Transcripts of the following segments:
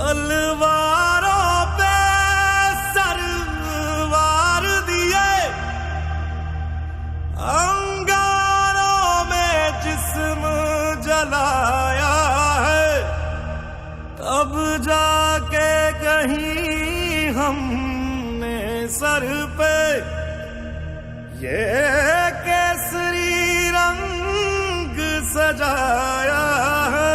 तलवारों पे सरवार दिए, अंगारों में जिस्म जलाया है, तब जाके कहीं हमने सर पे ये केसरी रंग सजाया है।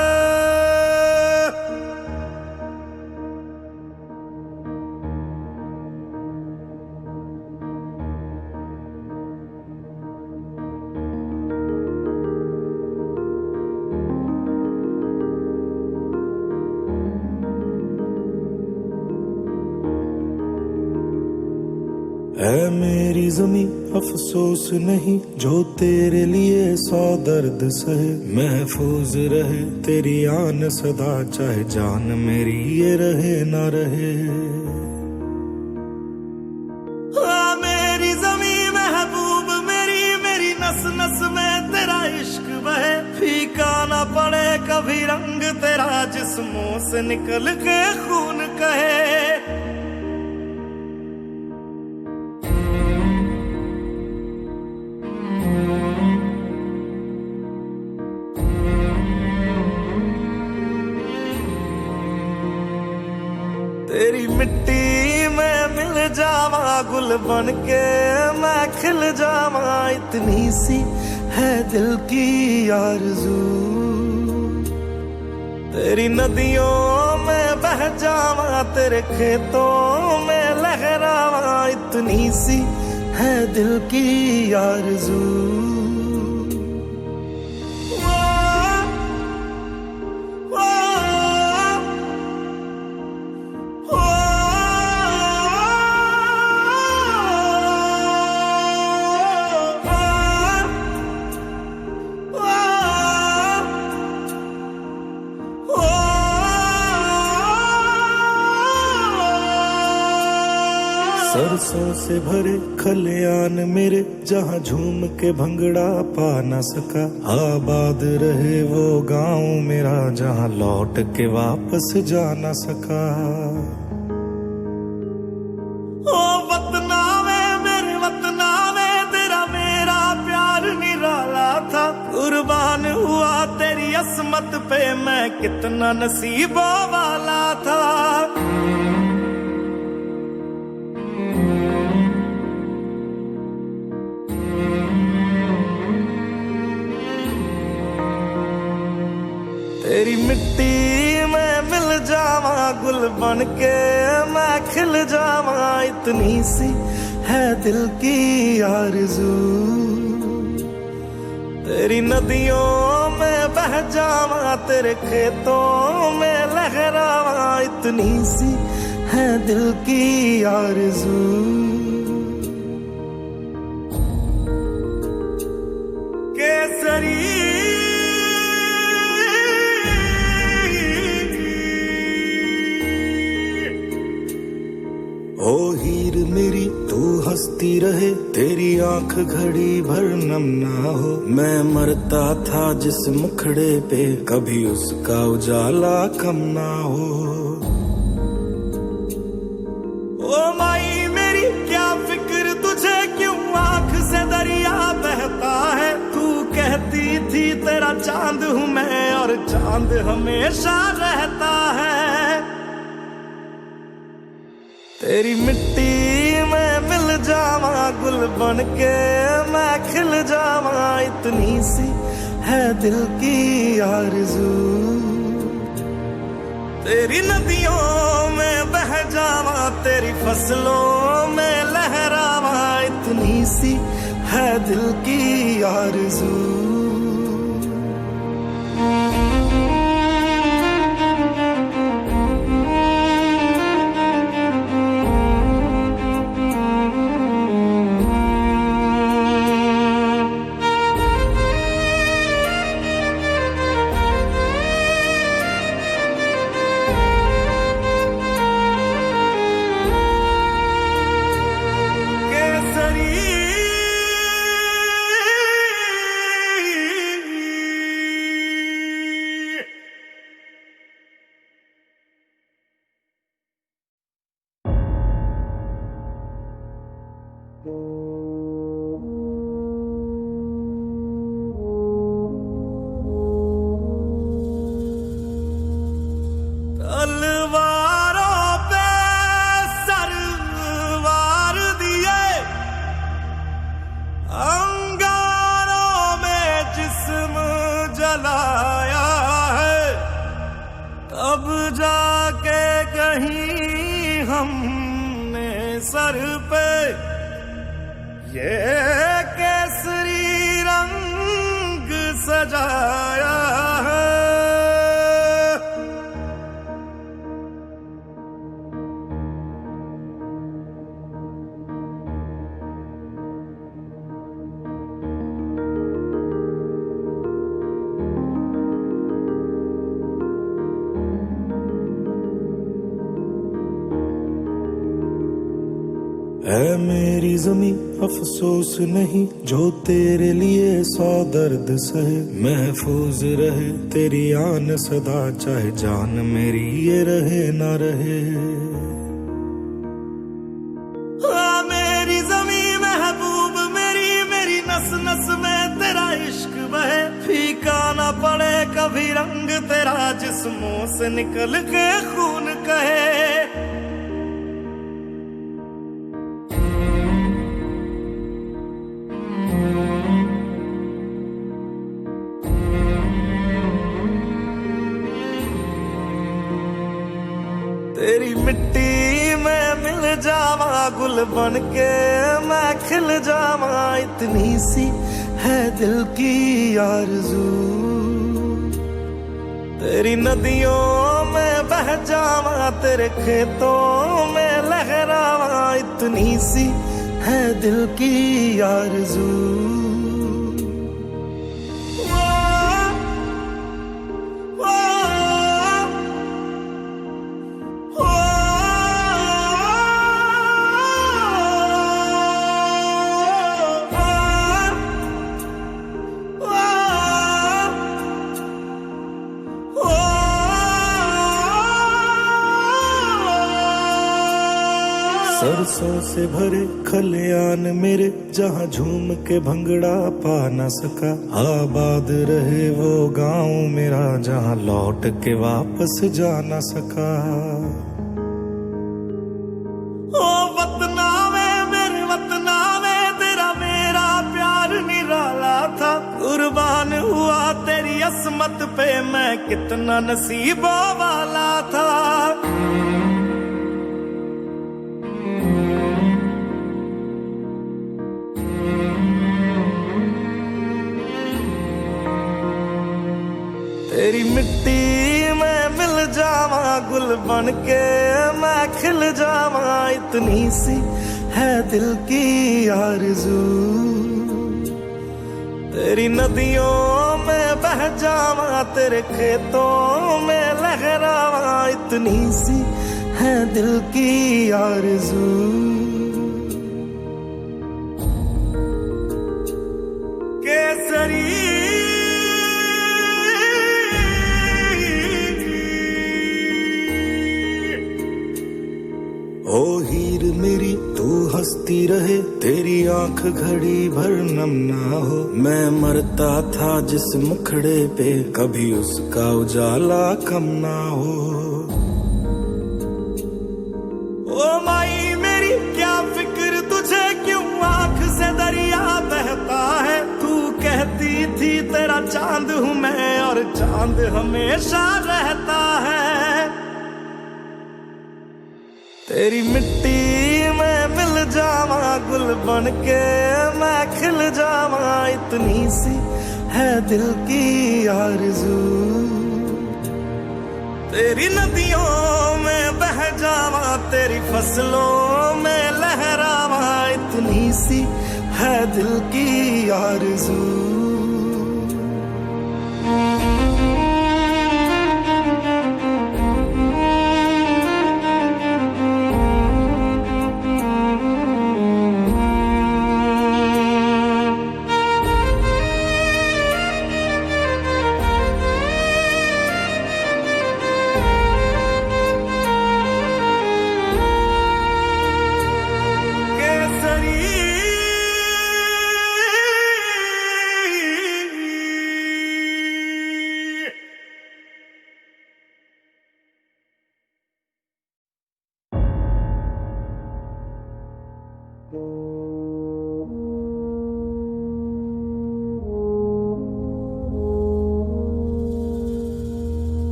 है मेरी जमी अफसोस नहीं जो तेरे लिए 100 दर्द सहे, महफूज रहे तेरी आन सदा चाहे जान मेरी ये रहे ना रहे। मेरी जमी महबूब मेरी, मेरी नस नस में तेरा इश्क बहे, फीका ना पड़े कभी रंग तेरा जिस्मों से निकल के खून कहे। तेरी मिट्टी में मिल जावा गुल बन के मैं खिल जावा, इतनी सी है दिल की आरज़ू। तेरी नदियों में बह जावा तेरे खेतों में लहरावा, इतनी सी है दिल की आरज़ू। सरसों से भरे खलियान मेरे जहाँ झूम के भंगड़ा पा न सका, आबाद रहे वो गांव मेरा जहाँ लौट के वापस जा न सका। ओ वतना में मेरे वतना में तेरा मेरा प्यार निराला था, कुर्बान हुआ तेरी असमत पे मैं कितना नसीबों वाला था। तेरी मिट्टी में मिल जावा गुल बन के मैं खिल जावा, इतनी सी है दिल की आरज़ू। तेरी नदियों में बह जावा तेरे खेतों में लहरावा, इतनी सी है दिल की आरज़ू। केसरी ओ हीर मेरी तू हंसती रहे, तेरी आंख घड़ी भर नम ना हो, मैं मरता था जिस मुखड़े पे कभी उसका उजाला कम ना हो। ओ माई मेरी क्या फिक्र तुझे क्यों आंख से दरिया बहता है, तू कहती थी तेरा चांद हूँ मैं और चांद हमेशा रहता है। तेरी मिट्टी में मिल जावा गुल बन के मैं खिल जावा, इतनी सी है दिल की आरज़ू। तेरी नदियों में बह जावा तेरी फसलों में लहरावा, इतनी सी है दिल की आरज़ू। केसरी तलवारों पे सरवार दिए, अंगारों में जिस्म जलाया है, तब जाके कहीं हमने सर पे ये केसरी रंग सजाया है। ऐ मेरी ज़मीं अफसोस नहीं जो तेरे लिए 100 दर्द सहे, महफूज रहे तेरी आन सदा चाहे जान मेरी ये रहे ना रहे। हाँ मेरी ज़मीं महबूब मेरी, मेरी नस नस में तेरा इश्क बहे, फीका ना पड़े कभी रंग तेरा जिस्मों से निकल के खून कहे। तेरी मिट्टी में मिल जावा गुल बन के मैं खिल जावा, इतनी सी है दिल की आरज़ू। तेरी नदियों में बह जावा तेरे खेतों में लहरावा, इतनी सी है दिल की आरज़ू। सरसों से भरे खलियान मेरे जहाँ झूम के भंगड़ा पा न सका, आबाद रहे वो गांव मेरा जहाँ लौट के वापस जा न सका। ओ वतना में मेरे वतना में तेरा मेरा प्यार निराला था, कुर्बान हुआ तेरी असमत पे मैं कितना नसीबों वाला था। तेरी मिट्टी में मिल जावा गुल बन के मैं खिल जावा, इतनी सी है दिल की आरज़ू। तेरी नदियों में बह जावा तेरे खेतों में लहरावा, इतनी सी है दिल की आरज़ू। केसरी ओ हीर मेरी तू हंसती रहे, तेरी आंख घड़ी भर नम ना हो, मैं मरता था जिस मुखड़े पे कभी उसका उजाला कम ना हो। ओ माई मेरी क्या फिक्र तुझे क्यों आंख से दरिया बहता है, तू कहती थी तेरा चांद हूँ मैं और चांद हमेशा रहता है। तेरी मिट्टी में मिल जावा गुल बन के मैं खिल जावा, इतनी सी है दिल की आरज़ू। तेरी नदियों में बह जावा तेरी फसलों में लहरावा, इतनी सी है दिल की आरज़ू। केसरी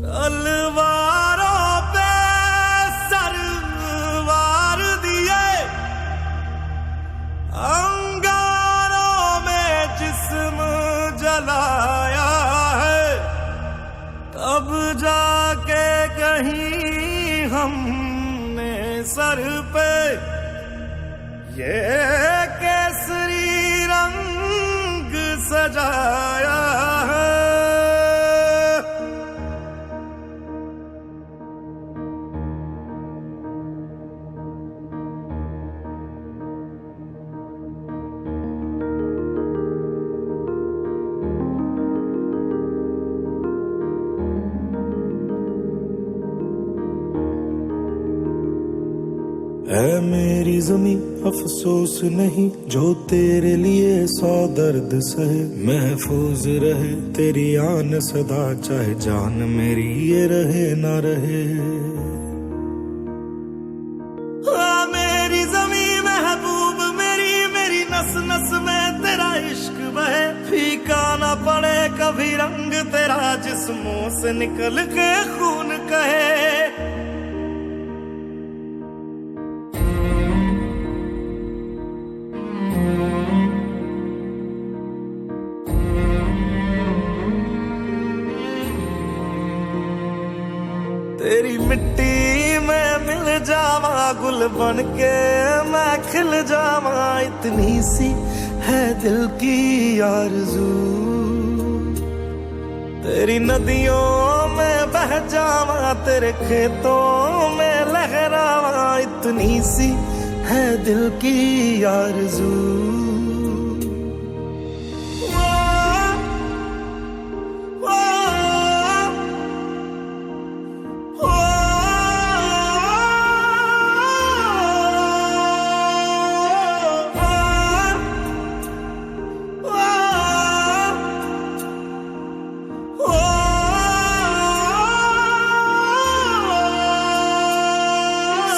तलवारों पे सरवार दिए, अंगारों में जिस्म जलाया है, तब जाके कहीं हमने सर पे ये केसरी रंग सजाया है। ऐ मेरी ज़मीं अफसोस नहीं जो तेरे लिए 100 दर्द सहे, महफूज रहे तेरी आन सदा चाहे जान मेरी ये रहे ना रहे। मेरी ज़मीं महबूब मेरी, मेरी नस नस में तेरा इश्क बहे, फीका ना पड़े कभी रंग तेरा जिस्मों से निकल के खून कहे। तेरी मिट्टी में मिल जावा गुल बन के मैं खिल जावा, इतनी सी है दिल की आरज़ू। तेरी नदियों में बह जावा तेरे खेतों में लहरावा, इतनी सी है दिल की आरज़ू।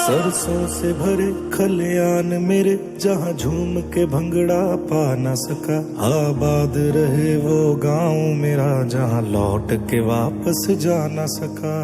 सरसों से भरे खलियान मेरे, जहाँ झूम के भंगड़ा पा न सका, आबाद रहे वो गाँव मेरा जहाँ लौट के वापस जा न सका।